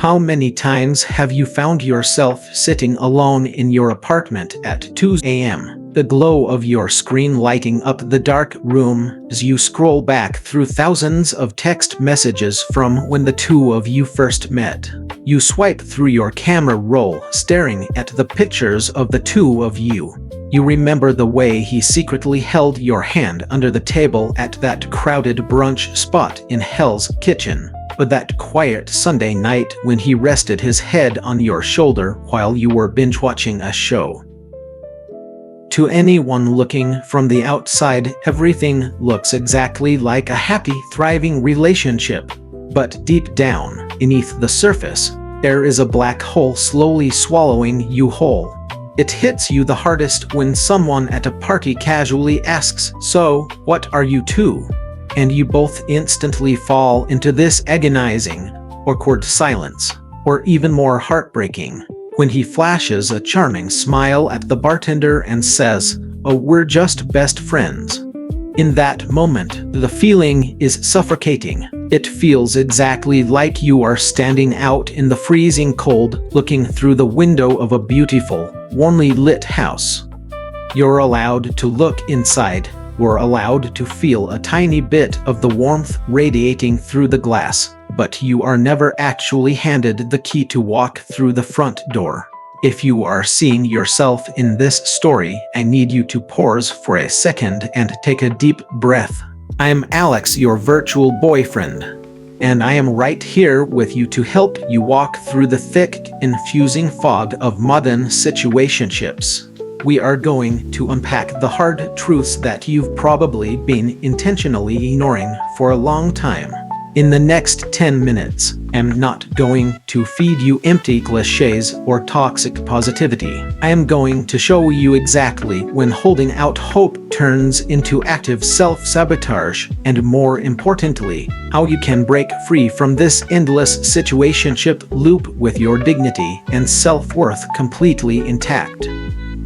How many times have you found yourself sitting alone in your apartment at 2 a.m., the glow of your screen lighting up the dark room as you scroll back through thousands of text messages from when the two of you first met? You swipe through your camera roll, staring at the pictures of the two of you. You remember the way he secretly held your hand under the table at that crowded brunch spot in Hell's Kitchen, or that quiet Sunday night when he rested his head on your shoulder while you were binge-watching a show. To anyone looking from the outside, everything looks exactly like a happy, thriving relationship. But deep down, beneath the surface, there is a black hole slowly swallowing you whole. It hits you the hardest when someone at a party casually asks, "So, what are you two?" And you both instantly fall into this agonizing, awkward silence. Or even more heartbreaking, when he flashes a charming smile at the bartender and says, "Oh, we're just best friends." In that moment, the feeling is suffocating. It feels exactly like you are standing out in the freezing cold, looking through the window of a beautiful, warmly lit house. You're allowed to look inside. You're allowed to feel a tiny bit of the warmth radiating through the glass, but you are never actually handed the key to walk through the front door. If you are seeing yourself in this story, I need you to pause for a second and take a deep breath. I'm Alex, your virtual boyfriend, and I am right here with you to help you walk through the thick, infusing fog of modern situationships. We are going to unpack the hard truths that you've probably been intentionally ignoring for a long time. In the next 10 minutes, I'm not going to feed you empty cliches or toxic positivity. I am going to show you exactly when holding out hope turns into active self-sabotage, and more importantly, how you can break free from this endless situationship loop with your dignity and self-worth completely intact.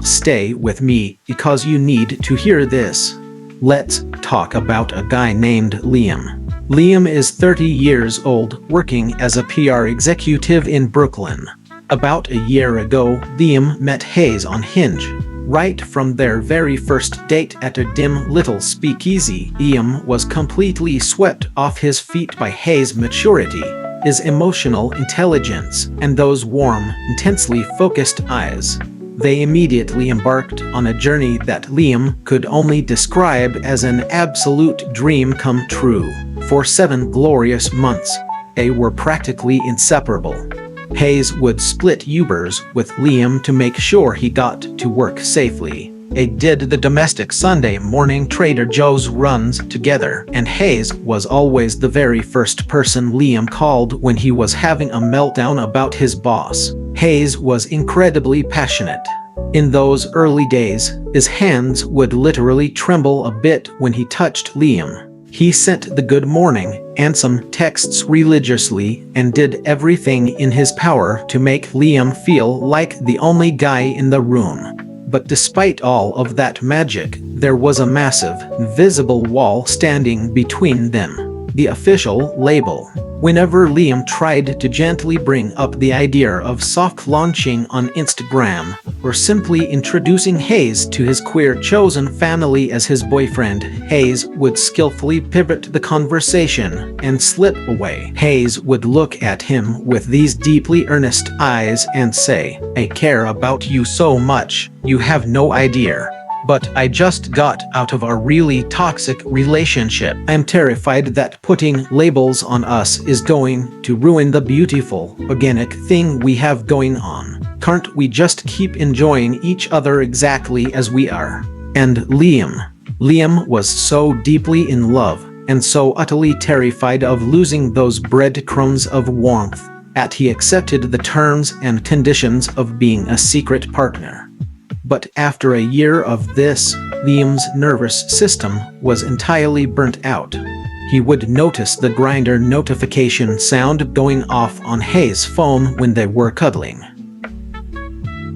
Stay with me because you need to hear this. Let's talk about a guy named Liam. Liam is 30 years old, working as a PR executive in Brooklyn. About a year ago, Liam met Hayes on Hinge. Right from their very first date at a dim little speakeasy, Liam was completely swept off his feet by Hayes' maturity, his emotional intelligence, and those warm, intensely focused eyes. They immediately embarked on a journey that Liam could only describe as an absolute dream come true. For 7 glorious months, they were practically inseparable. Hayes would split Ubers with Liam to make sure he got to work safely. They did the domestic Sunday morning Trader Joe's runs together, and Hayes was always the very first person Liam called when he was having a meltdown about his boss. Hayes was incredibly passionate. In those early days, his hands would literally tremble a bit when he touched Liam. He sent the good morning and some texts religiously and did everything in his power to make Liam feel like the only guy in the room. But despite all of that magic, there was a massive, invisible wall standing between them. The official label. Whenever Liam tried to gently bring up the idea of soft launching on Instagram, or simply introducing Hayes to his queer chosen family as his boyfriend, Hayes would skillfully pivot the conversation and slip away. Hayes would look at him with these deeply earnest eyes and say, "I care about you so much, you have no idea. But I just got out of a really toxic relationship. I'm terrified that putting labels on us is going to ruin the beautiful, organic thing we have going on. Can't we just keep enjoying each other exactly as we are?" And Liam was so deeply in love and so utterly terrified of losing those breadcrumbs of warmth that he accepted the terms and conditions of being a secret partner. But after a year of this, Liam's nervous system was entirely burnt out. He would notice the Grindr notification sound going off on Hayes' phone when they were cuddling.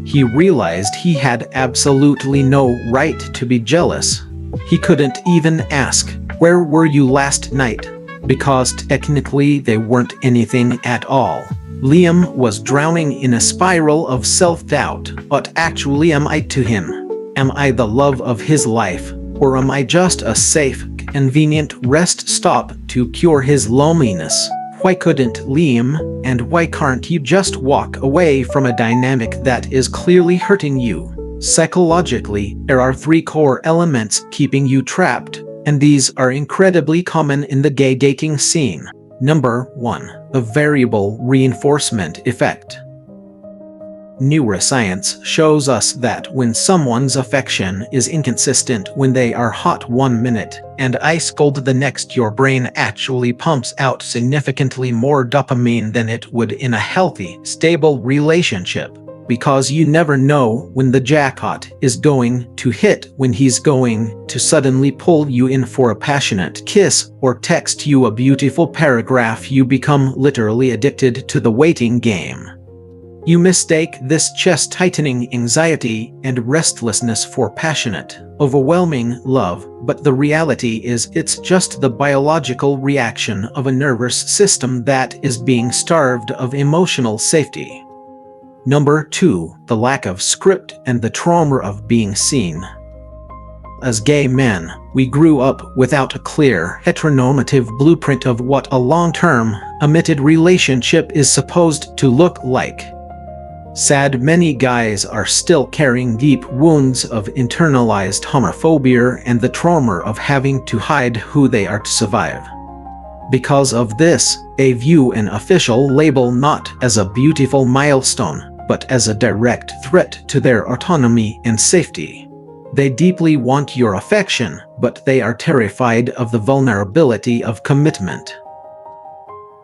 He realized he had absolutely no right to be jealous. He couldn't even ask, "Where were you last night?" because technically they weren't anything at all. Liam was drowning in a spiral of self-doubt. What actually am I to him? Am I the love of his life, or am I just a safe, convenient rest stop to cure his loneliness? Why couldn't Liam, and why can't you just walk away from a dynamic that is clearly hurting you? Psychologically, there are 3 core elements keeping you trapped, and these are incredibly common in the gay dating scene. Number 1. The variable reinforcement effect. Neuroscience shows us that when someone's affection is inconsistent, when they are hot 1 minute and ice cold the next, your brain actually pumps out significantly more dopamine than it would in a healthy, stable relationship. Because you never know when the jackpot is going to hit, when he's going to suddenly pull you in for a passionate kiss or text you a beautiful paragraph, you become literally addicted to the waiting game. You mistake this chest-tightening anxiety and restlessness for passionate, overwhelming love, but the reality is it's just the biological reaction of a nervous system that is being starved of emotional safety. Number 2. The lack of script and the trauma of being seen. As gay men, we grew up without a clear, heteronormative blueprint of what a long-term, committed relationship is supposed to look like. Sad, many guys are still carrying deep wounds of internalized homophobia and the trauma of having to hide who they are to survive. Because of this, they view an official label not as a beautiful milestone, but as a direct threat to their autonomy and safety. They deeply want your affection, but they are terrified of the vulnerability of commitment.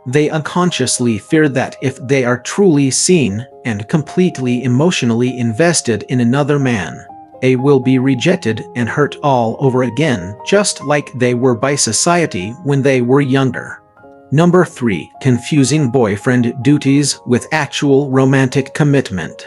They unconsciously fear that if they are truly seen and completely emotionally invested in another man, they will be rejected and hurt all over again, just like they were by society when they were younger. Number 3. Confusing boyfriend duties with actual romantic commitment.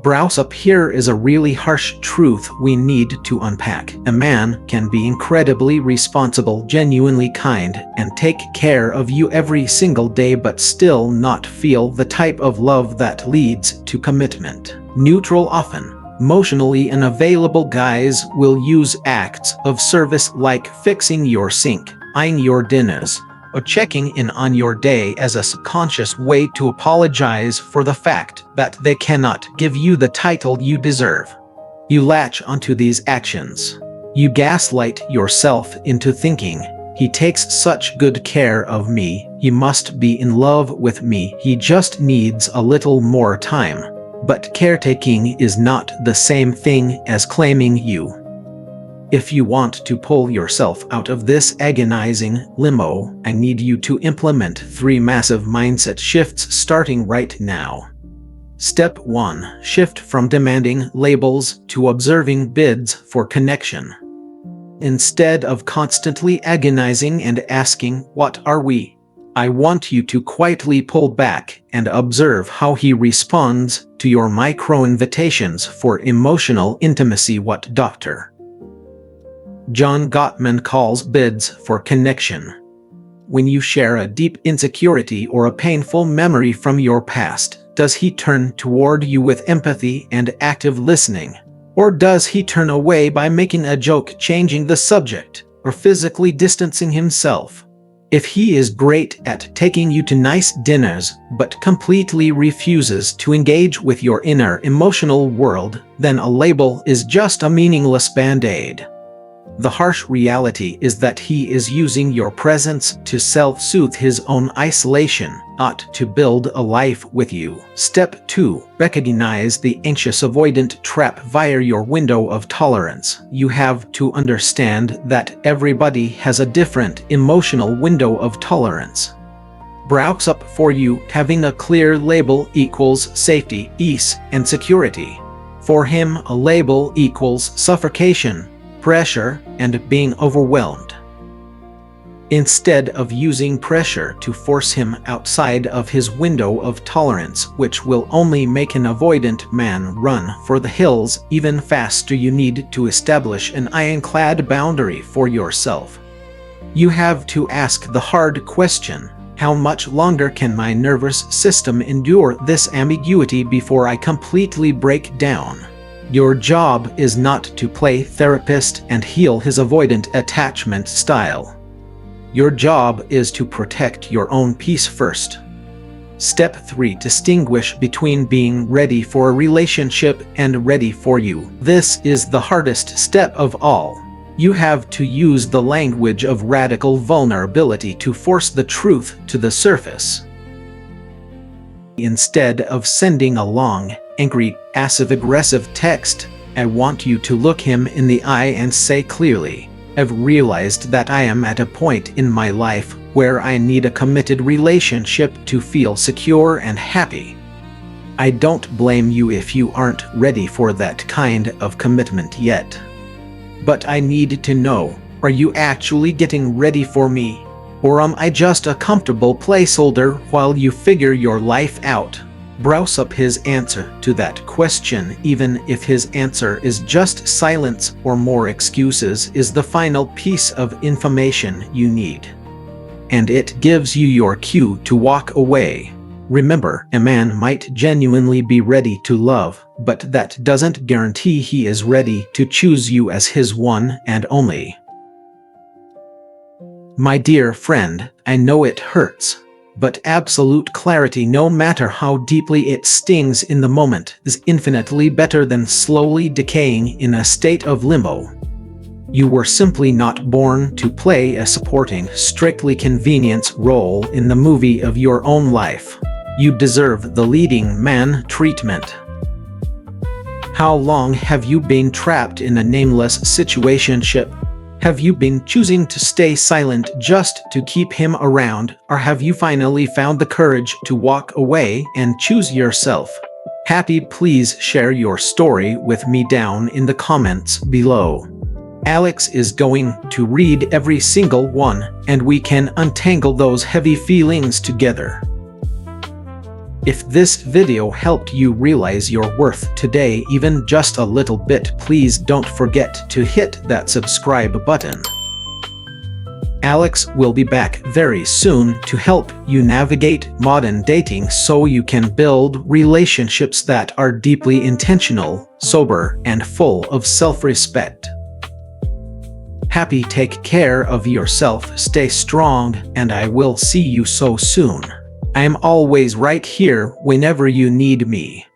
Browse up, here is a really harsh truth we need to unpack. A man can be incredibly responsible, genuinely kind, and take care of you every single day, but still not feel the type of love that leads to commitment. Neutral, often emotionally unavailable guys will use acts of service like fixing your sink, buying your dinners, or checking in on your day as a subconscious way to apologize for the fact that they cannot give you the title you deserve. You latch onto these actions. You gaslight yourself into thinking, he takes such good care of me, he must be in love with me, he just needs a little more time. But caretaking is not the same thing as claiming you. If you want to pull yourself out of this agonizing limbo, I need you to implement 3 massive mindset shifts starting right now. Step 1. Shift from demanding labels to observing bids for connection. Instead of constantly agonizing and asking, "What are we?" I want you to quietly pull back and observe how he responds to your micro-invitations for emotional intimacy. What Dr. John Gottman calls bids for connection. When you share a deep insecurity or a painful memory from your past, does he turn toward you with empathy and active listening? Or does he turn away by making a joke, changing the subject, or physically distancing himself? If he is great at taking you to nice dinners but completely refuses to engage with your inner emotional world, then a label is just a meaningless band-aid. The harsh reality is that he is using your presence to self-soothe his own isolation, not to build a life with you. Step 2. Recognize the anxious avoidant trap via your window of tolerance. You have to understand that everybody has a different emotional window of tolerance. Browse up for you, having a clear label equals safety, ease, and security. For him, a label equals suffocation, pressure, and being overwhelmed. Instead of using pressure to force him outside of his window of tolerance, which will only make an avoidant man run for the hills even faster, you need to establish an ironclad boundary for yourself. You have to ask the hard question, How much longer can my nervous system endure this ambiguity before I completely break down? Your job is not to play therapist and heal his avoidant attachment style. Your job is to protect your own peace first. Step 3. Distinguish between being ready for a relationship and ready for you. This is the hardest step of all. You have to use the language of radical vulnerability to force the truth to the surface. Instead of sending a long, angry, passive-aggressive text, I want you to look him in the eye and say clearly, "I've realized that I am at a point in my life where I need a committed relationship to feel secure and happy. I don't blame you if you aren't ready for that kind of commitment yet. But I need to know, are you actually getting ready for me? Or am I just a comfortable placeholder while you figure your life out?" Browse up his answer to that question, even if his answer is just silence or more excuses, is the final piece of information you need. And it gives you your cue to walk away. Remember, a man might genuinely be ready to love, but that doesn't guarantee he is ready to choose you as his one and only. My dear friend, I know it hurts, but absolute clarity, no matter how deeply it stings in the moment, is infinitely better than slowly decaying in a state of limbo. You were simply not born to play a supporting, strictly convenience role in the movie of your own life. You deserve the leading man treatment. How long have you been trapped in a nameless situationship? Have you been choosing to stay silent just to keep him around, or have you finally found the courage to walk away and choose yourself? Please share your story with me down in the comments below. Alex is going to read every single one, and we can untangle those heavy feelings together. If this video helped you realize your worth today even just a little bit, please don't forget to hit that subscribe button. Alex will be back very soon to help you navigate modern dating so you can build relationships that are deeply intentional, sober, and full of self-respect. Take care of yourself, stay strong, and I will see you so soon. I'm always right here whenever you need me.